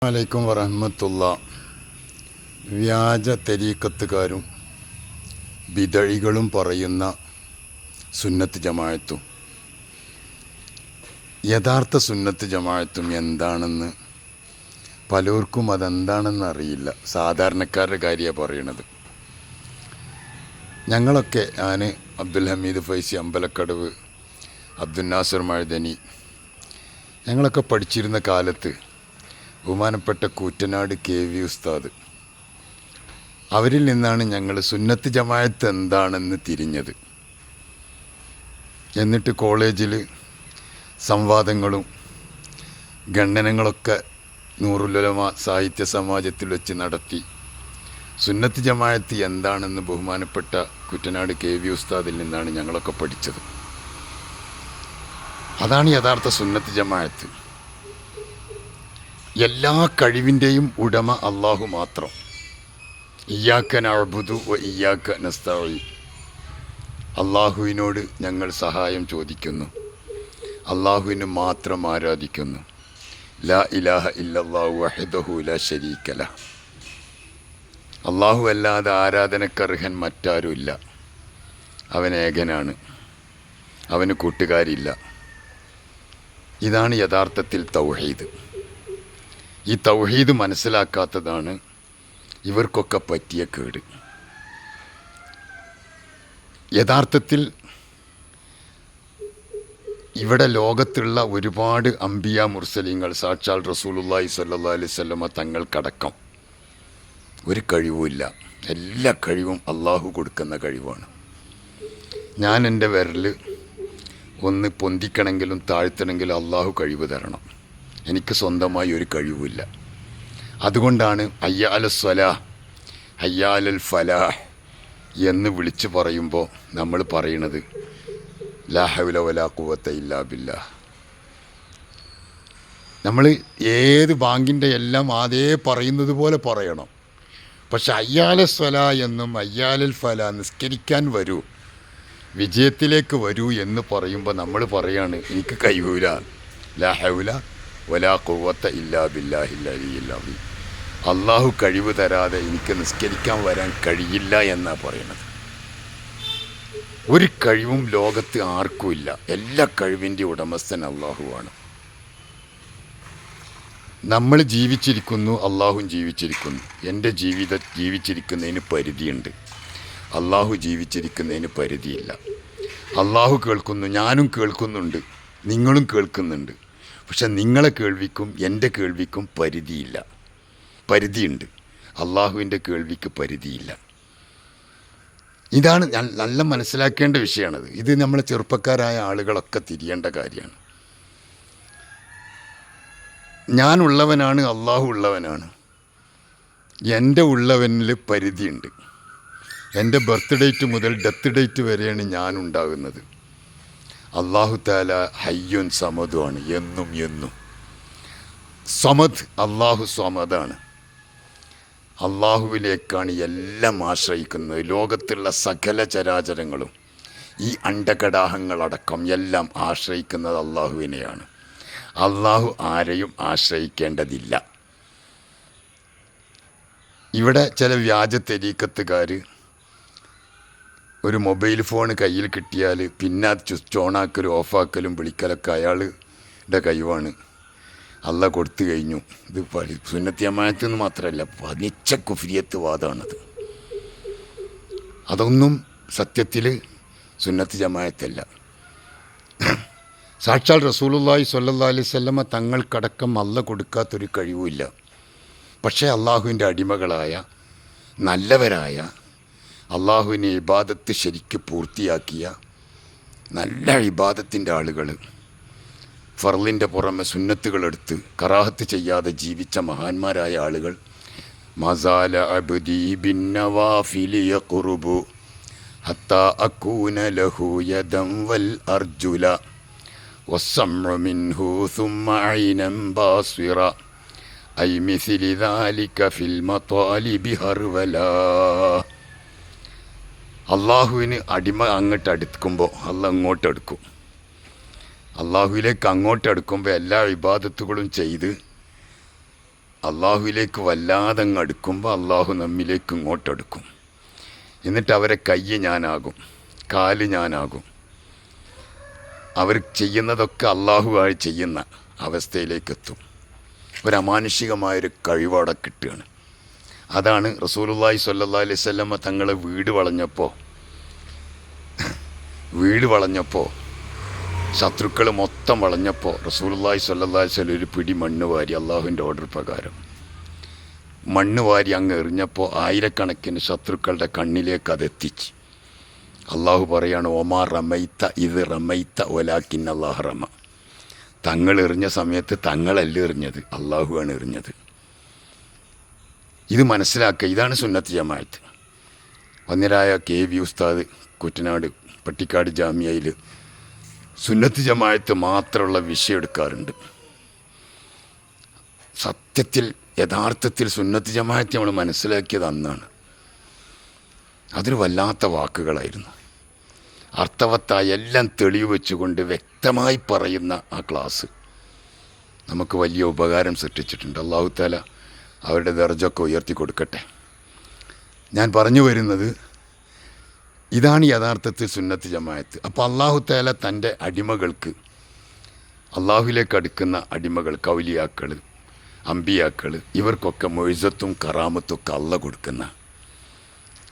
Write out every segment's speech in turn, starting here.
അലൈക്കും വറഹ്മത്തുള്ള. വ്യാജ തരീക്കത്തുകാരും ബിദഴികളും പറയുന്ന സുന്നത്ത് ജമാഅത്തും യഥാർത്ഥ സുന്നത്ത് ജമാഅത്തും എന്താണെന്ന് പലർക്കും അതെന്താണെന്ന് അറിയില്ല. സാധാരണക്കാരുടെ കാര്യമാണ് പറയണത്. ഞങ്ങളൊക്കെ ഞാൻ അബ്ദുൽ ഹമീദ് ഫൈസി അമ്പലക്കടവ്, അബ്ദുൽ നാസർ മഅദനി, ഞങ്ങളൊക്കെ പഠിച്ചിരുന്ന കാലത്ത് ബഹുമാനപ്പെട്ട കൂറ്റനാട് KV ഉസ്താദ്, അവരിൽ നിന്നാണ് ഞങ്ങൾ സുന്നത്ത് ജമാഅത്ത് എന്താണെന്ന് തിരിഞ്ഞത്. എന്നിട്ട് കോളേജിൽ സംവാദങ്ങളും ഖണ്ഡനങ്ങളൊക്കെ നൂറുൽ ഉലമ സാഹിത്യ സമാജത്തിൽ വെച്ച് നടത്തി സുന്നത്ത് ജമാഅത്ത് എന്താണെന്ന് ബഹുമാനപ്പെട്ട കുറ്റനാട് KV ഉസ്താദിൽ നിന്നാണ് ഞങ്ങളൊക്കെ പഠിച്ചത്. അതാണ് യഥാർത്ഥ സുന്നത്ത് ജമാഅത്ത്. എല്ലാ കഴിവിൻ്റെയും ഉടമ അള്ളാഹു മാത്രം. ഇയ്യാക്ക നഅ്ബുദു വ ഇയ്യാക്ക നസ്തഈൻ. അള്ളാഹുവിനോട് ഞങ്ങൾ സഹായം ചോദിക്കുന്നു, അള്ളാഹുവിന് മാത്രം ആരാധിക്കുന്നു. ലാ ഇലാഹ ഇല്ലല്ലാഹു വഹ്ദഹു ലാ ശരീക ലഹ്. അള്ളാഹു അല്ലാതെ ആരാധനക്കർഹൻ മറ്റാരുമില്ല. അവൻ ഏകനാണ്, അവന് കൂട്ടുകാരില്ല. ഇതാണ് യഥാർത്ഥത്തിൽ തൗഹീദ്. ഈ തൗഹീദ് മനസ്സിലാക്കാത്തതാണ് ഇവർക്കൊക്കെ പറ്റിയ കേട്. യഥാർത്ഥത്തിൽ ഇവിടെ ലോകത്തുള്ള ഒരുപാട് അംബിയ മുർസലീങ്ങൾ, സാക്ഷാൽ റസൂലുള്ളാഹി സ്വല്ലല്ലാഹു അലൈഹി വസല്ലമ തങ്ങൾക്കടക്കം ഒരു കഴിവുമില്ല. എല്ലാ കഴിവും അള്ളാഹു കൊടുക്കുന്ന കഴിവാണ്. ഞാൻ എൻ്റെ വിരൽ ഒന്ന് പൊന്തിക്കണമെങ്കിലും താഴ്ത്തണമെങ്കിലും അള്ളാഹു കഴിവ് തരണം. എനിക്ക് സ്വന്തമായി ഒരു കഴിവില്ല. അതുകൊണ്ടാണ് ഹയ്യ അലസ് സ്വലാഹ്, ഹയ്യ അലൽ ഫലാഹ് എന്ന് വിളിച്ച് പറയുമ്പോൾ നമ്മൾ പറയണത് ലാ ഹൗല വലാ ഖുവത ഇല്ലാ ബില്ലാഹ്. നമ്മൾ ഏത് ബാങ്കിൻ്റെ എല്ലാം അതേ പറയുന്നത് പോലെ പറയണം. പക്ഷെ ഹയ്യ അലസ് സ്വലാഹ് എന്നും ഹയ്യ അലൽ ഫലാഹ്, നിസ്കരിക്കാൻ വരൂ, വിജയത്തിലേക്ക് വരൂ എന്ന് പറയുമ്പോൾ നമ്മൾ പറയാണ് എനിക്ക് കഴിയൂല. ലാ ഹൗല വലാ ഖുവത ഇല്ലാ ബില്ലാഹിൽ അലിയിൽ അദീം. അള്ളാഹു കഴിവ് തരാതെ എനിക്ക് നിസ്കരിക്കാൻ വരാൻ കഴിയില്ല എന്നാണ് പറയണത്. ഒരു കഴിവും ലോകത്ത് ആർക്കുമില്ല. എല്ലാ കഴിവിൻ്റെ ഉടമസ്ഥൻ അള്ളാഹുവാണ്. നമ്മൾ ജീവിച്ചിരിക്കുന്നു, അള്ളാഹും ജീവിച്ചിരിക്കുന്നു. എൻ്റെ ജീവിച്ചിരിക്കുന്നതിന് പരിധിയുണ്ട്, അള്ളാഹു ജീവിച്ചിരിക്കുന്നതിന് പരിധിയില്ല. അള്ളാഹു കേൾക്കുന്നു, ഞാനും കേൾക്കുന്നുണ്ട്, നിങ്ങളും കേൾക്കുന്നുണ്ട്. പക്ഷെ നിങ്ങളെ കേൾവിക്കും എൻ്റെ കേൾവിക്കും പരിധിയുണ്ട്. അള്ളാഹുവിൻ്റെ കേൾവിക്ക് പരിധിയില്ല. ഇതാണ് നല്ല മനസ്സിലാക്കേണ്ട വിഷയമാണത്. ഇത് നമ്മളെ ചെറുപ്പക്കാരായ ആളുകളൊക്കെ തിരിയേണ്ട കാര്യമാണ്. ഞാനുള്ളവനാണ്, അള്ളാഹു ഉള്ളവനാണ്. എൻ്റെ ഉള്ളവനിൽ പരിധിയുണ്ട്. എൻ്റെ ബർത്ത് ഡേറ്റ് മുതൽ ഡെത്ത് ഡേറ്റ് വരെയാണ് ഞാനുണ്ടാകുന്നത്. അള്ളാഹു തആല ഹയ്യുൻ സമദുമാണ്, എന്നും. സമദ്, അള്ളാഹു സമദാണ്. അള്ളാഹുവിലേക്കാണ് എല്ലാം ആശ്രയിക്കുന്നത്. ലോകത്തുള്ള സകല ചരാചരങ്ങളും, ഈ അണ്ടകടാഹങ്ങളടക്കം എല്ലാം ആശ്രയിക്കുന്നത് അള്ളാഹുവിനെയാണ്. അള്ളാഹു ആരെയും ആശ്രയിക്കേണ്ടതില്ല. ഇവിടെ ചില വ്യാജ തരീക്കത്തുകാർ ഒരു മൊബൈൽ ഫോൺ കയ്യിൽ കിട്ടിയാൽ പിന്നെ അത് സ്വിച്ച് ഓണാക്കലും ഓഫാക്കലും വിളിക്കലൊക്കെ അയാളുടെ കഴിവാണ്. അള്ളാഹ് കൊടുത്തു കഴിഞ്ഞു. ഇത് സുന്നത്ത് ജമാഅത്ത് എന്ന് മാത്രമല്ല, പനിച്ച കുഫ്രിയത്ത് വാദമാണത്. അതൊന്നും സത്യത്തിൽ സുന്നത്ത് ജമാഅത്തല്ല. സാക്ഷാൽ റസൂലുള്ളാഹി സ്വല്ലല്ലാഹു അലൈഹി വസല്ലമ തങ്ങൾക്കടക്കം അള്ളാഹ് കൊടുക്കാത്തൊരു കഴിവുമില്ല. പക്ഷേ അള്ളാഹുവിൻ്റെ അടിമകളായ നല്ലവരായ, അള്ളാഹുവിനെ ഇബാദത്ത് ശരിക്ക് പൂർത്തിയാക്കിയ നല്ല ഇബാദത്തിൻ്റെ ആളുകൾ, ഫർളിൻ്റെ പുറമെ സുന്നത്തുകളെടുത്ത് കറാഹത്ത് ചെയ്യാതെ ജീവിച്ച മഹാന്മാരായ ആളുകൾ, മസാല അബ്ദി ബിൻ നവാഫിലി യഖ്റുബു ഹത്താ അകൂന ലഹു യദൻ വൽ അർജുല വസ്സംഉ മിൻഹു സുമ്മ ഐനൻ ബാസിറ ഐ മിസ്ലി ദാലിക ഫിൽ മതാലിബി ഹർവലാ. അള്ളാഹുവിന് അടിമ അങ്ങോട്ട് അടുക്കുമ്പോൾ അള്ളാഹ് അങ്ങോട്ട് അടുക്കും. അള്ളാഹുവിലേക്ക് അങ്ങോട്ട് അടുക്കുമ്പോൾ എല്ലാ ഇബാദത്തുകളും ചെയ്ത് അള്ളാഹുവിലേക്ക് വല്ലാതെ അങ്ങ് അടുക്കുമ്പോൾ അള്ളാഹു നമ്മിലേക്ക് ഇങ്ങോട്ടെടുക്കും. എന്നിട്ട് അവരെ കയ്യ് ഞാനാകും, കാല് ഞാനാകും. അവർ ചെയ്യുന്നതൊക്കെ അള്ളാഹുവായി ചെയ്യുന്ന അവസ്ഥയിലേക്കെത്തും. ഒരു അമാനുഷികമായൊരു കഴിവോടെ കിട്ടുകയാണ്. അതാണ് റസൂലുള്ളാഹി സ്വല്ലല്ലാഹി അലൈഹി വസല്ലമ തങ്ങളെ വീട് വളഞ്ഞപ്പോൾ ശത്രുക്കൾ മൊത്തം വളഞ്ഞപ്പോൾ റസൂലുള്ളാഹി സ്വല്ലല്ലാഹി അലൈഹി വസല്ലം ഒരു പിടി മണ്ണ് വാരി, അള്ളാഹുവിൻ്റെ ഓർഡർ പ്രകാരം മണ്ണ് വാരി അങ്ങ് എറിഞ്ഞപ്പോൾ ആയിരക്കണക്കിന് ശത്രുക്കളുടെ കണ്ണിലേക്ക് അതെത്തിച്ച് അള്ളാഹു പറയാണ്, ഒമാ റമൈത്ത ഇത് റമൈത്ത ഒലാക്കിൻ അല്ലാഹു റമ. തങ്ങൾ എറിഞ്ഞ സമയത്ത് തങ്ങളല്ല എറിഞ്ഞത്, അള്ളാഹുവാണ് എറിഞ്ഞത്. ഇത് മനസ്സിലാക്കുക. ഇതാണ് സുന്നത്ത് ജമാഅത്ത്. വന്നിരായ KV ഉസ്താദ് കുട്ടനാട് പട്ടിക്കാട് ജാമിയയിൽ സുന്നത്ത് ജമാഅത്ത് മാത്രമുള്ള വിഷയം എടുക്കാറുണ്ട്. യഥാർത്ഥത്തിൽ സുന്നത്ത് ജമാഅത്ത് നമ്മൾ മനസ്സിലാക്കിയത് അന്നാണ്. അതൊരു വല്ലാത്ത വാക്കുകളായിരുന്നു. അർത്ഥവത്തായ എല്ലാം തെളിവ് വെച്ചുകൊണ്ട് വ്യക്തമായി പറയുന്ന ആ ക്ലാസ് നമുക്ക് വലിയ ഉപകാരം സൃഷ്ടിച്ചിട്ടുണ്ട്. അല്ലാഹു തആല അവരുടെ ദർജയൊക്കെ ഉയർത്തി കൊടുക്കട്ടെ. ഞാൻ പറഞ്ഞു വരുന്നത് ഇതാണ് യഥാർത്ഥത്തിൽ സുന്നത്ത് ജമാഅത്ത്. അപ്പോൾ അല്ലാഹു തആല തൻ്റെ അടിമകൾക്ക്, അള്ളാഹുവിലേക്ക് അടുക്കുന്ന അടിമകൾക്ക്, ഔലിയാക്കൾ, അമ്പിയാക്കൾ, ഇവർക്കൊക്കെ മൊയ്സത്തും കറാമത്തും ഒക്കെ അള്ളാഹ് കൊടുക്കുന്ന,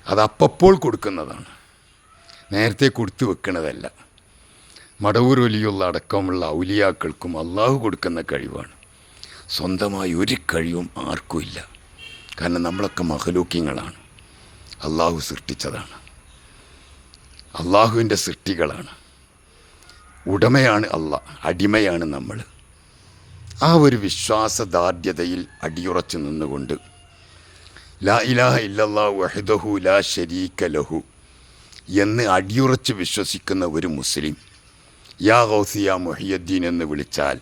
അത് അപ്പോൾ കൊടുക്കുന്നതാണ്, നേരത്തെ കൊടുത്തു വെക്കുന്നതല്ല. മടവൂർ വലിയുള്ള അടക്കമുള്ള ഔലിയാക്കൾക്കും അള്ളാഹു കൊടുക്കുന്ന കഴിവാണ്. സ്വന്തമായി ഒരു കഴിവും ആർക്കും ഇല്ല. കാരണം നമ്മളൊക്കെ മഖലൂക്കിങ്ങളാണ്, അള്ളാഹു സൃഷ്ടിച്ചതാണ്, അള്ളാഹുവിൻ്റെ സൃഷ്ടികളാണ്. ഉടമയാണ് അള്ളാഹ്, അടിമയാണ് നമ്മൾ. ആ ഒരു വിശ്വാസദാർഢ്യതയിൽ അടിയുറച്ചു നിന്നുകൊണ്ട് ലാ ഇലാഹ ഇല്ലല്ലാഹു വഹ്ദഹു ലാ ശരീക ലഹു എന്ന് അടിയുറച്ച് വിശ്വസിക്കുന്ന ഒരു മുസ്ലിം യാ ഗൗസ് യാ മുഹിയുദ്ദീൻ എന്ന് വിളിച്ചാൽ,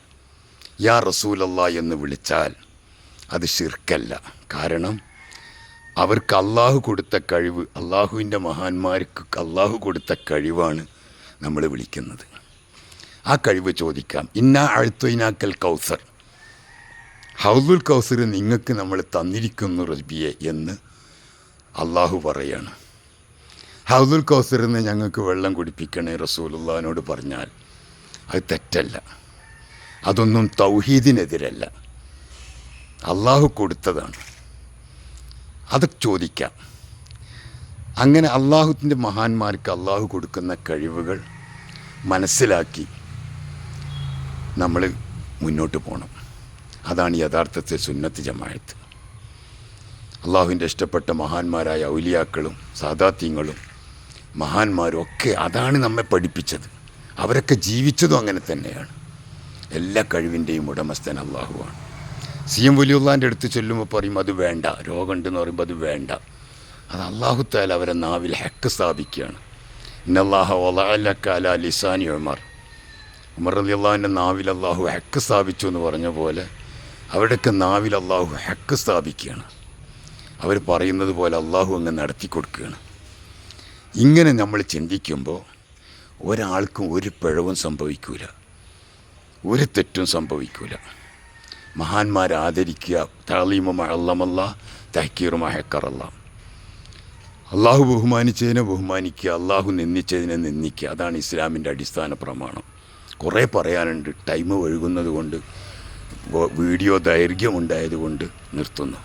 യാ റസൂലല്ലാ എന്ന് വിളിച്ചാൽ അത് ശിർക്കല്ല. കാരണം അവർക്ക് അള്ളാഹു കൊടുത്ത കഴിവ്, അള്ളാഹുവിൻ്റെ മഹാന്മാർക്ക് അള്ളാഹു കൊടുത്ത കഴിവാണ് നമ്മൾ വിളിക്കുന്നത്. ആ കഴിവ് ചോദിക്കാം. ഇന്നാ അഴ്ത്തൊയിനാക്കൽ കൗസർ, ഹൗദുൽ കൗസർ നിങ്ങൾക്ക് നമ്മൾ തന്നിരിക്കുന്നു റബ്ബിയെ എന്ന് അള്ളാഹു പറയാണ്. ഹൗദുൽ കൗസറിന്ന് ഞങ്ങൾക്ക് വെള്ളം കുടിപ്പിക്കണേ റസൂലുള്ളാഹിനോട് പറഞ്ഞാൽ അത് തെറ്റല്ല. അതൊന്നും തൗഹീദിനെതിരല്ല, അള്ളാഹു കൊടുത്തതാണ്. അത് ചോദിക്കാം. അങ്ങനെ അള്ളാഹുവിൻ്റെ മഹാന്മാർക്ക് അള്ളാഹു കൊടുക്കുന്ന കഴിവുകൾ മനസ്സിലാക്കി നമ്മൾ മുന്നോട്ട് പോകണം. അതാണ് യഥാർത്ഥത്തിൽ സുന്നത്ത് ജമാഅത്ത്. അള്ളാഹുവിൻ്റെ ഇഷ്ടപ്പെട്ട മഹാന്മാരായ ഔലിയാക്കളും സാദാത്യങ്ങളും മഹാന്മാരും ഒക്കെ അതാണ് നമ്മെ പഠിപ്പിച്ചത്. അവരൊക്കെ ജീവിച്ചതും അങ്ങനെ തന്നെയാണ്. എല്ലാ കഴിവിൻ്റെയും ഉടമസ്ഥൻ അള്ളാഹുവാണ്. CM വലിയുള്ളാൻ്റെ അടുത്ത് ചൊല്ലുമ്പോൾ പറയും അത് വേണ്ട, രോഗമുണ്ടെന്ന് പറയുമ്പോൾ അത് വേണ്ട. അത് അള്ളാഹു തആല അവരെ നാവിൽ ഹക്ക് സ്ഥാപിക്കുകയാണ്. ഇന്നല്ലാഹ വളഅലക അലാ ലിസാനി ഉമർ റളിയല്ലാഹുവിൻ്റെ നാവിൽ അള്ളാഹു ഹക്ക് സ്ഥാപിച്ചു എന്ന് പറഞ്ഞ പോലെ അവരുടെയൊക്കെ നാവിൽ അള്ളാഹു ഹക്ക് സ്ഥാപിക്കുകയാണ്. അവർ പറയുന്നത് പോലെ അള്ളാഹു അങ്ങ് നടത്തി കൊടുക്കുകയാണ്. ഇങ്ങനെ നമ്മൾ ചിന്തിക്കുമ്പോൾ ഒരാൾക്കും ഒരു പിഴവും സംഭവിക്കില്ല, ഒരു തെറ്റും സംഭവിക്കില്ല. മഹാന്മാരെ ആദരിക്കുക, തഅലീമു മഅല്ലമല്ലാ തഹ്കീറു മഹക്കറല്ലാ. അള്ളാഹു ബഹുമാനിച്ചതിനെ ബഹുമാനിക്കുക, അള്ളാഹു നിന്ദിച്ചതിനെ നിന്ദിക്കുക. അതാണ് ഇസ്ലാമിൻ്റെ അടിസ്ഥാന പ്രമാണം. കുറേ പറയാനുണ്ട്, ടൈം ഒഴുകുന്നത് കൊണ്ട്, വീഡിയോ ദൈർഘ്യമുണ്ടായതുകൊണ്ട് നിർത്തുന്നു.